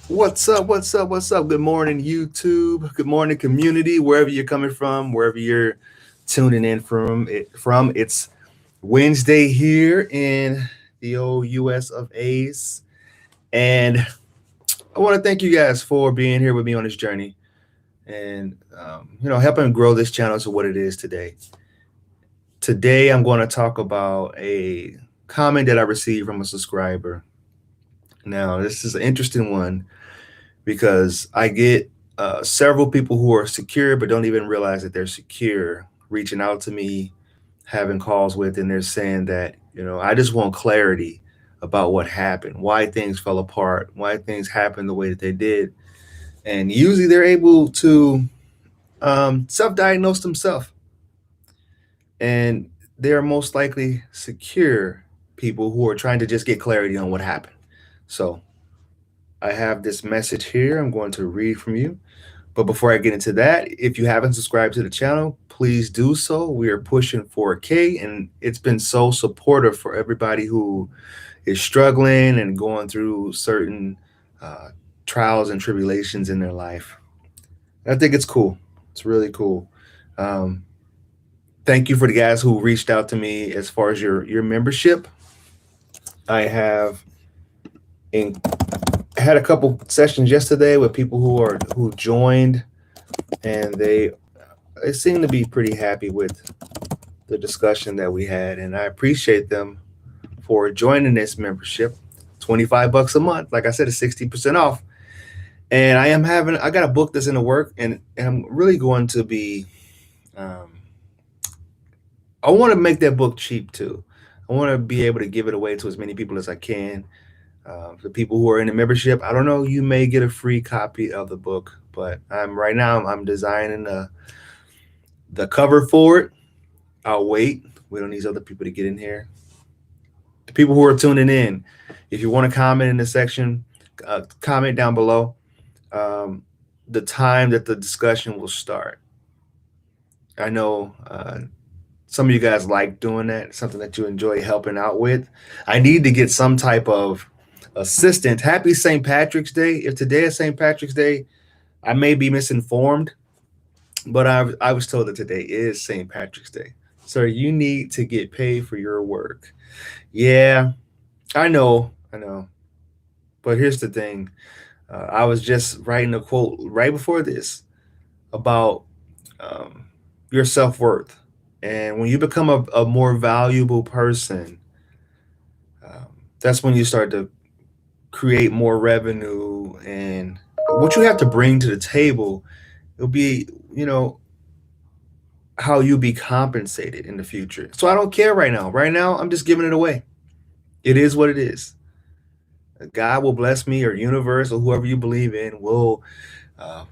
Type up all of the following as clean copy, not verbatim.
What's up? What's up? What's up? Good morning, YouTube. Good morning, community. Wherever you're coming from, wherever you're tuning in from, it's Wednesday here in the old U.S. of A's, and I want to thank you guys for being here with me on this journey and helping grow this channel to what it is today. Today, I'm going to talk about a comment that I received from a subscriber. Now, this is an interesting one because I get several people who are secure but don't even realize that they're secure reaching out to me, having calls with, and they're saying that, I just want clarity about what happened, why things fell apart, why things happened the way that they did. And usually they're able to self diagnose themselves. And they're most likely secure people who are trying to just get clarity on what happened. So I have this message here I'm going to read from you. But before I get into that, if you haven't subscribed to the channel, please do so. We are pushing 4K, and it's been so supportive for everybody who is struggling and going through certain uh, trials and tribulations in their life. I think it's cool. It's really cool. Um, Thank you for the guys who reached out to me as far as your membership. I have in, had a couple sessions yesterday with people who joined, and they seem to be pretty happy with the discussion that we had, and I appreciate them for joining this membership. 25 bucks a month. Like I said, it's 60% off. And I got a book that's in the work, and I'm really going to be, um, I want to make that book cheap too. I want to be able to give it away to as many people as I can. The people who are in the membership, I don't know, you may get a free copy of the book, but right now I'm designing the cover for it. I'll wait. We don't need other people to get in here. The people who are tuning in, if you want to comment in the section, comment down below um, the time that the discussion will start. I know some of you guys like doing that, something that you enjoy helping out with. I need to get some type of assistant. Happy St. Patrick's Day. If today is St. Patrick's Day, I may be misinformed, but I was told that today is St. Patrick's Day. Sir, you need to get paid for your work. Yeah, I know. But here's the thing. I was just writing a quote right before this about um, your self worth. And when you become a more valuable person, um, that's when you start to create more revenue. And what you have to bring to the table, it'll be, how you be compensated in the future. So I don't care right now. Right now, I'm just giving it away. It is what it is. God will bless me, or universe, or whoever you believe in will uh,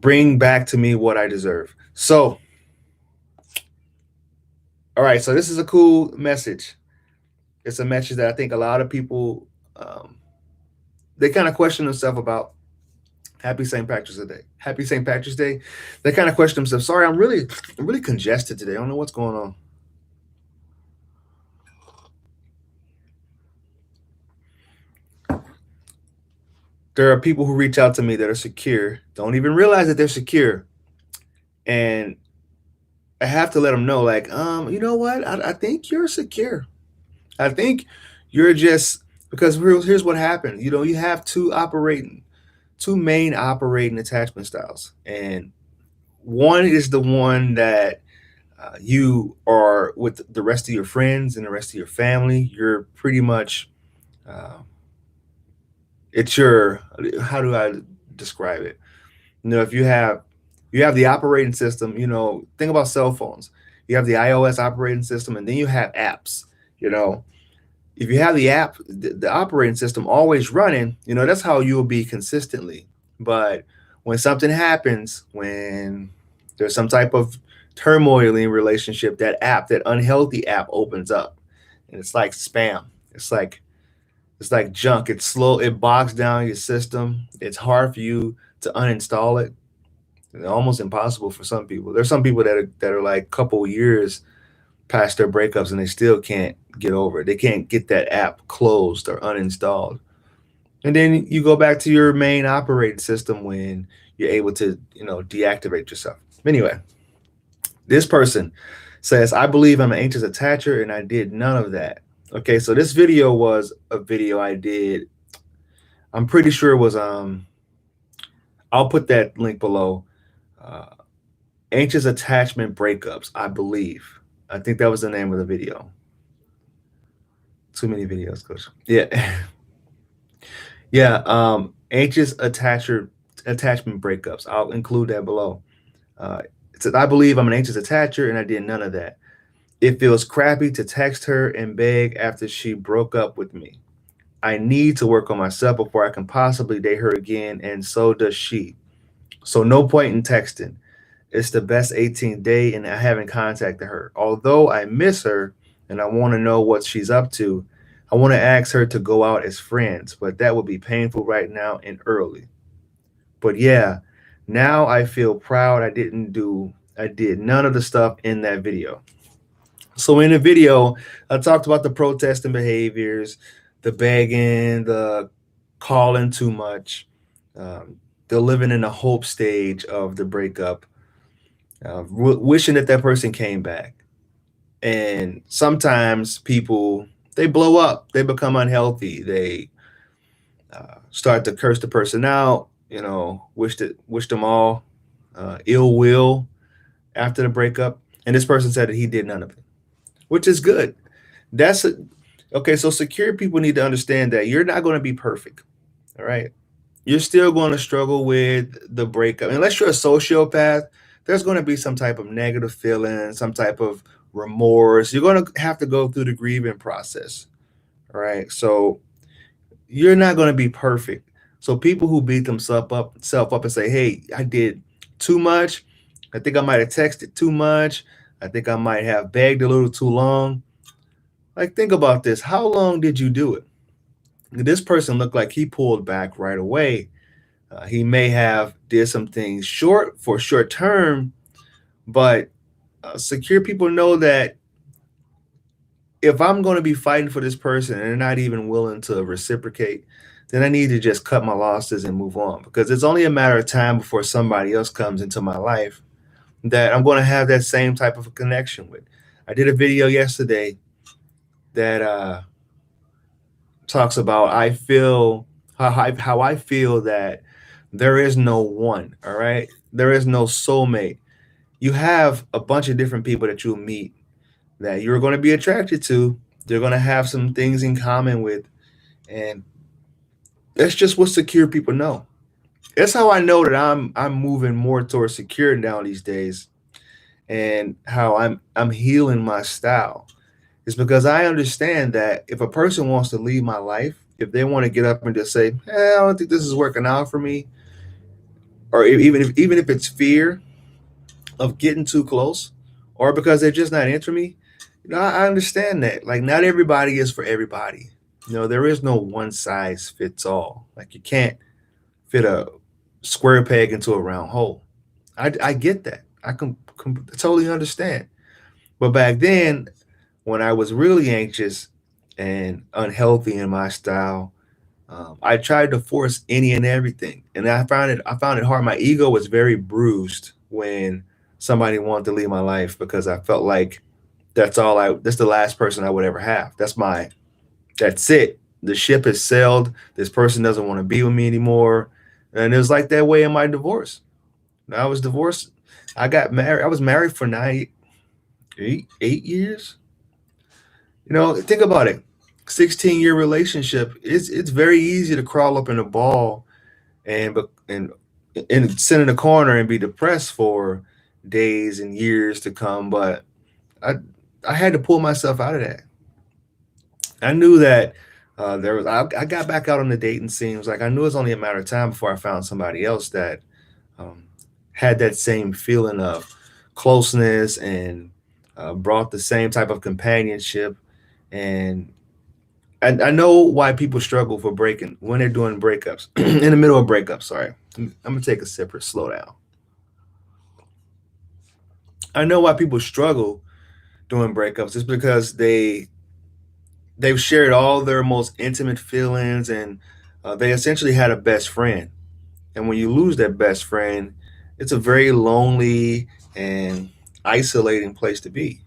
bring back to me what I deserve. So, all right. So this is a cool message. It's a message that I think a lot of people um, they kind of question themselves about. Happy St. Patrick's Day. Happy St. Patrick's Day. They kind of question themselves. Sorry, I'm really congested today. I don't know what's going on. There are people who reach out to me that are secure, don't even realize that they're secure, and I have to let them know, like, you know what? I think you're secure. I think you're just because here's what happened. You have two main operating attachment styles, and one is the one that you are with the rest of your friends and the rest of your family. You're pretty much uh, it's your how do I describe it? If you have the operating system, think about cell phones. You have the iOS operating system, and then you have apps. You know, if you have the app, the operating system always running, that's how you'll be consistently. But when something happens, when there's some type of turmoil in relationship, that unhealthy app opens up, and it's like spam. It's like it's like junk. It's slow. It bogs down your system. It's hard for you to uninstall it. It's almost impossible for some people. There's some people that are like couple years past their breakups and they still can't get over it. They can't get that app closed or uninstalled. And then you go back to your main operating system when you're able to, deactivate yourself. Anyway, this person says, I believe I'm an anxious attacher and I did none of that. Okay, so this video was a video I did. I'm pretty sure it was I'll put that link below. Uh, Anxious attachment breakups, I believe. I think that was the name of the video. Too many videos, coach. Yeah. Yeah, anxious attachment breakups. I'll include that below. It says, I believe I'm an anxious attacher and I did none of that. It feels crappy to text her and beg after she broke up with me. I need to work on myself before I can possibly date her again, and so does she. So no point in texting. It's the best 18th day, and I haven't contacted her. Although I miss her and I want to know what she's up to, I want to ask her to go out as friends, but that would be painful right now and early. But yeah, now I feel proud I did none of the stuff in that video. So in the video, I talked about the protesting behaviors, the begging, the calling too much, the living in the hope stage of the breakup, wishing that that person came back. And sometimes people, they blow up, they become unhealthy, they start to curse the person out, wish them all ill will after the breakup. And this person said that he did none of it, which is good. That's a, okay. So secure people need to understand that you're not going to be perfect. All right. You're still going to struggle with the breakup. Unless you're a sociopath, there's going to be some type of negative feeling, some type of remorse. You're going to have to go through the grieving process. All right. So you're not going to be perfect. So people who beat themselves up and say, hey, I did too much. I think I might have texted too much. I think I might have begged a little too long. Like, think about this. How long did you do it? This person looked like he pulled back right away. He may have did some things short term, but secure people know that if I'm going to be fighting for this person and they're not even willing to reciprocate, then I need to just cut my losses and move on, because it's only a matter of time before somebody else comes into my life that I'm going to have that same type of a connection with. I did a video yesterday that talks about how I feel that there is no one. All right, there is no soulmate. You have a bunch of different people that you'll meet that you're going to be attracted to. They're going to have some things in common with, and that's just what secure people know. That's how I know that I'm moving more towards secure now these days, and how I'm healing my style is because I understand that if a person wants to leave my life, if they want to get up and just say, I don't think this is working out for me, or even if it's fear of getting too close, or because they're just not into me, I understand that. Like, not everybody is for everybody. There is no one size fits all. Like, you can't fit a square peg into a round hole. I get that. I can totally understand. But back then, when I was really anxious and unhealthy in my style, I tried to force any and everything, and I found it hard. My ego was very bruised when somebody wanted to leave my life, because I felt like that's the last person I would ever have. That's it. The ship has sailed. This person doesn't want to be with me anymore. And it was like that way in my divorce. I was divorced. I got married. I was married for 8 years. Think about it. 16-year relationship. It's very easy to crawl up in a ball and and sit in a corner and be depressed for days and years to come. But I I had to pull myself out of that. I knew that I got back out on the dating scene. It was like I knew it was only a matter of time before I found somebody else that um, had that same feeling of closeness and brought the same type of companionship. And I know why people struggle for breaking when they're doing breakups in the middle of breakups. Sorry, I'm gonna take a sip or slow down. I know why people struggle doing breakups. It's because they've shared all their most intimate feelings and They essentially had a best friend. And when you lose that best friend, it's a very lonely and isolating place to be.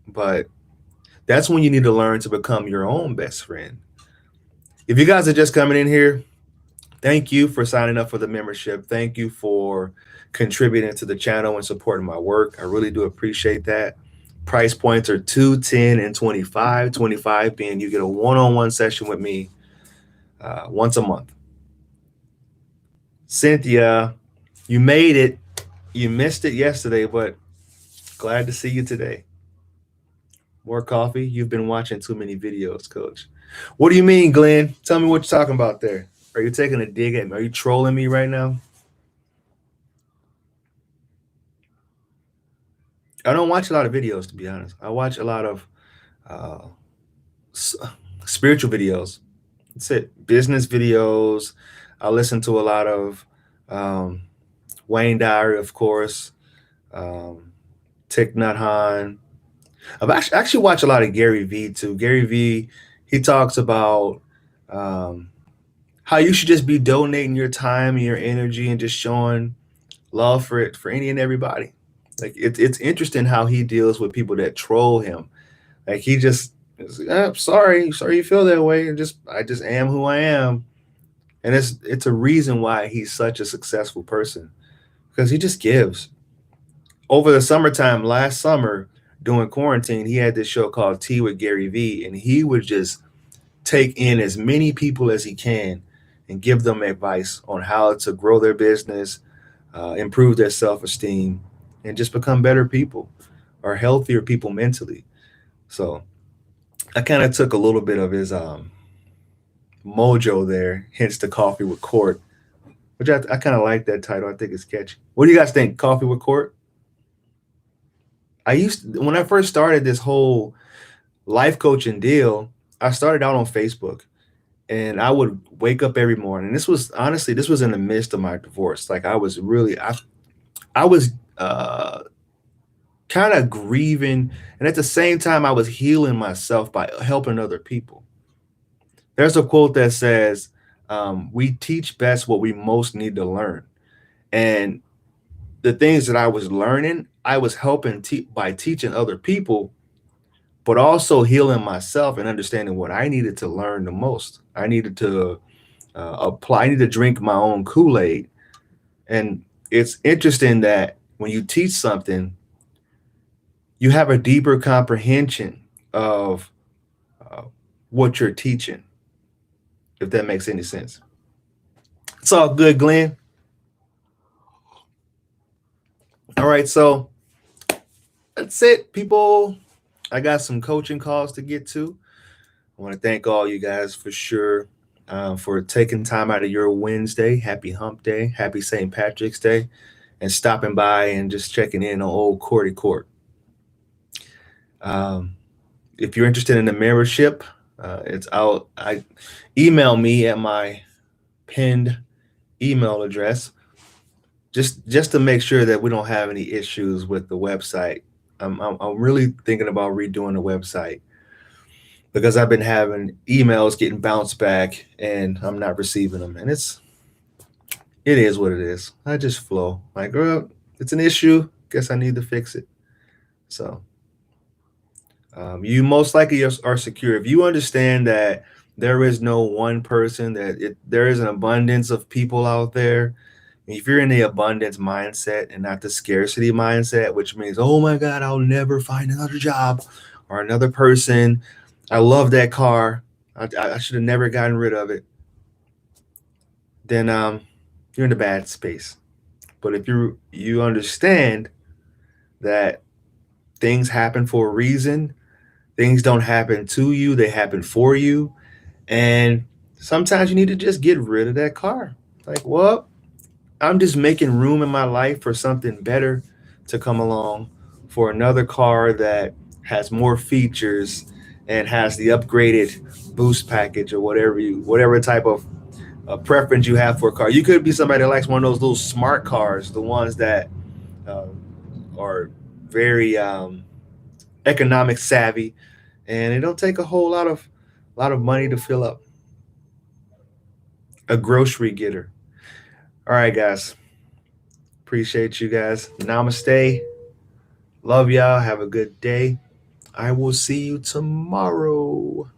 But that's when you need to learn to become your own best friend. If you guys are just coming in here, thank you for signing up for the membership. Thank you for contributing to the channel and supporting my work. I really do appreciate that. Price points are 2, 10, and 25. 25 being you get a one-on-one session with me once a month. Cynthia, you made it. You missed it yesterday, but glad to see you today. More coffee? You've been watching too many videos, coach. What do you mean, Glenn? Tell me what you're talking about there. Are you taking a dig at me? Are you trolling me right now? I don't watch a lot of videos, to be honest. I watch a lot of uh, spiritual videos. That's it. Business videos. I listen to a lot of um, Wayne Dyer, of course, um, Thich Nhat Hanh. I've actually watched a lot of Gary Vee too. Gary Vee, he talks about um, how you should just be donating your time and your energy and just showing love for any and everybody. Like it's interesting how he deals with people that troll him. Like he just sorry you feel that way. And just I just am who I am. And it's a reason why he's such a successful person because he just gives. Over the summertime last summer during quarantine, he had this show called Tea with Gary Vee, and he would just take in as many people as he can and give them advice on how to grow their business, improve their self-esteem, and just become better people or healthier people mentally. So I kind of took a little bit of his mojo there, hence the Coffee with Court, which I kind of like that title. I think it's catchy. What do you guys think? Coffee with Court? When I first started this whole life coaching deal, I started out on Facebook and I would wake up every morning. This was in the midst of my divorce. Like I was kind of grieving, and at the same time, I was healing myself by helping other people. There's a quote that says, "We teach best what we most need to learn," and the things that I was learning, I was helping by teaching other people, but also healing myself and understanding what I needed to learn the most. I needed to apply. I need to drink my own Kool-Aid. And it's interesting that when you teach something, you have a deeper comprehension of uh, what you're teaching, if that makes any sense. It's all good, Glenn. All right, so that's it, people. I got some coaching calls to get to. I want to thank all you guys for sure for taking time out of your Wednesday. Happy Hump Day. Happy St. Patrick's Day. And stopping by and just checking in on old Courty Court. If you're interested in the membership, it's out. Email me at my pinned email address just to make sure that we don't have any issues with the website. I'm really thinking about redoing the website because I've been having emails getting bounced back and I'm not receiving them. And it is what it is. I just flow. Like, girl, it's an issue. Guess I need to fix it. So you most likely are secure. If you understand that there is no one person, there is an abundance of people out there. If you're in the abundance mindset and not the scarcity mindset, which means, oh my God, I'll never find another job or another person. I love that car. I should have never gotten rid of it. Then you're in a bad space. But if you understand that things happen for a reason, things don't happen to you, they happen for you. And sometimes you need to just get rid of that car. Like, well, I'm just making room in my life for something better to come along, for another car that has more features and has the upgraded boost package or whatever type of preference you have for a car. You could be somebody that likes one of those little smart cars, the ones that uh, are very economic savvy, and it don't take a whole lot of money to fill up. a grocery getter. All right, guys. Appreciate you guys. Namaste. Love y'all. Have a good day. I will see you tomorrow.